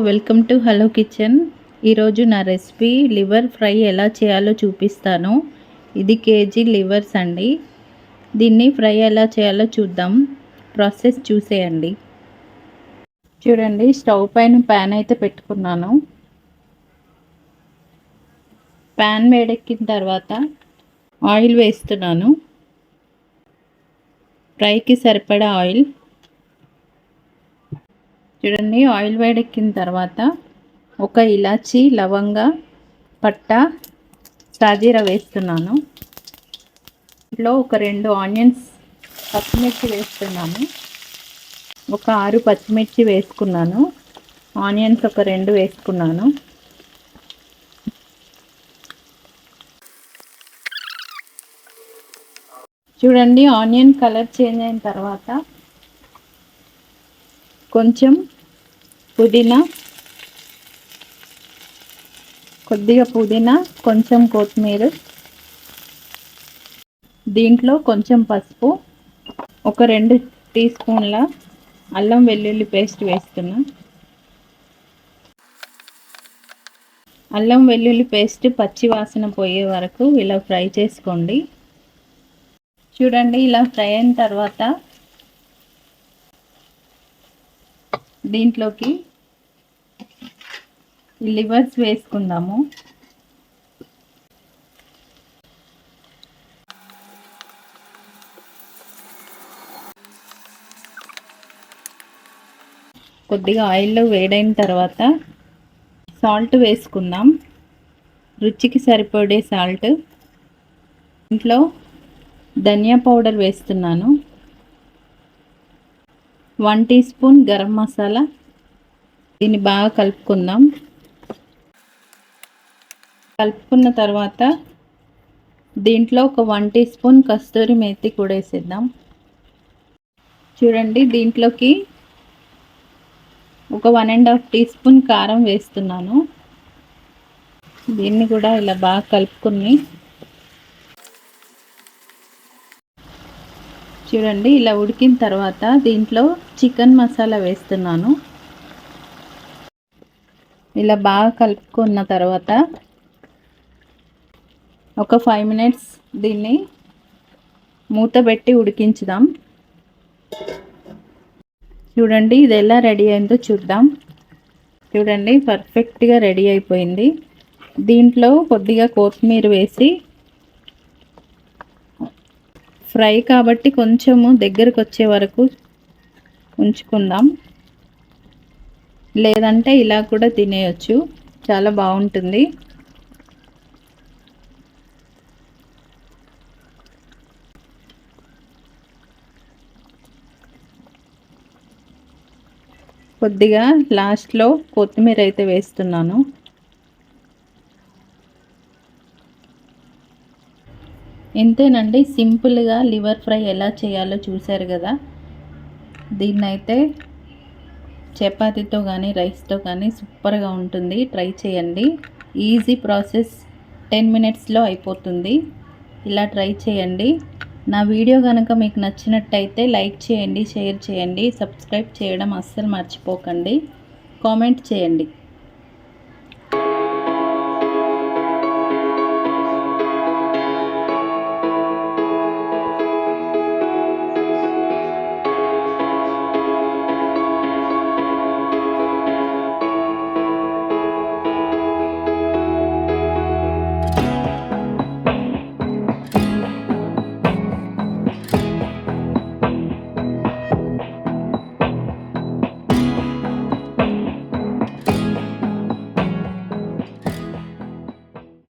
Welcome to hello kitchen. ఈరోజు నా recipe liver fry ఎలా చేయాలో చూపిస్తాను. ఇది కేజీ లివర్స్ అండి. దీన్ని ఫ్రై ఎలా చేయాలో చూద్దాం. ప్రాసెస్ చూసేయండి. చూడండి, స్టవ్ పైన ప్యాన్ అయితే పెట్టుకున్నాను. ప్యాన్ వేడెక్కిన తర్వాత ఆయిల్ వేస్తున్నాను. ఫ్రైకి సరిపడా ఆయిల్. చూడండి, ఆయిల్ వేడెక్కిన తర్వాత ఒక ఇలాచి, లవంగ, పట్ట, సాజీర వేస్తున్నాను. ఇంట్లో ఒక 2 ఆనియన్స్, పచ్చిమిర్చి వేస్తున్నాను. ఒక 6 పచ్చిమిర్చి వేసుకున్నాను. ఆనియన్స్ ఒక 2 వేసుకున్నాను. చూడండి, ఆనియన్ కలర్ చేంజ్ అయిన తర్వాత కొంచెం పుదీనా, కొద్దిగా పుదీనా, కొంచెం కొత్తిమీర, దీంట్లో కొంచెం పసుపు, ఒక 2 టీ స్పూన్ల అల్లం వెల్లుల్లి పేస్ట్ వేస్తున్నా. అల్లం వెల్లుల్లి పేస్ట్ పచ్చి వాసన పోయే వరకు ఇలా ఫ్రై చేసుకోండి. చూడండి, ఇలా ఫ్రై అయిన తర్వాత దీంట్లోకి లివర్స్ వేసుకుందాము. కొద్దిగా ఆయిల్లో వేడైన తర్వాత సాల్ట్ వేసుకుందాం. రుచికి సరిపడే సాల్ట్. ఇంట్లో ధనియా పౌడర్ వేస్తున్నాను. 1 టీ స్పూన్ గరం మసాలా. దీన్ని బాగా కలుపుకుందాం. కలుపుకున్న తర్వాత దీంట్లో ఒక 1 టీ స్పూన్ కస్తూరి మేతి కూడా వేసేద్దాం. చూడండి, దీంట్లోకి ఒక 1½ టీ స్పూన్ కారం వేస్తున్నాను. దీన్ని కూడా ఇలా బాగా కలుపుకొని, చూడండి, ఇలా ఉడికిన తర్వాత దీంట్లో చికెన్ మసాలా వేస్తున్నాను. ఇలా బాగా కలుపుకున్న తర్వాత ఒక 5 మినిట్స్ దీన్ని మూత పెట్టి ఉడికించుదాం. చూడండి, ఇది ఎలా రెడీ అయిందో చూద్దాం. చూడండి, పర్ఫెక్ట్గా రెడీ అయిపోయింది. దీంట్లో కొద్దిగా కొత్తిమీర వేసి, ఫ్రై కాబట్టి కొంచెము దగ్గరకు వచ్చే వరకు ఉంచుకుందాం. లేదంటే ఇలా కూడా తినేయచ్చు, చాలా బాగుంటుంది. కొద్దిగా లాస్ట్లో కొత్తిమీర అయితే వేస్తున్నాను. ఇంతేనండి, సింపుల్గా లివర్ ఫ్రై ఎలా చేయాలో చూశారు కదా. దీన్నైతే చపాతీతో కానీ రైస్తో కానీ సూపర్గా ఉంటుంది. ట్రై చేయండి. ఈజీ ప్రాసెస్, 10 మినిట్స్లో అయిపోతుంది. ఇలా ట్రై చేయండి. నా వీడియో కనుక మీకు నచ్చినట్టయితే లైక్ చేయండి, షేర్ చేయండి, సబ్స్క్రైబ్ చేయడం అస్సలు మర్చిపోకండి. కామెంట్ చేయండి.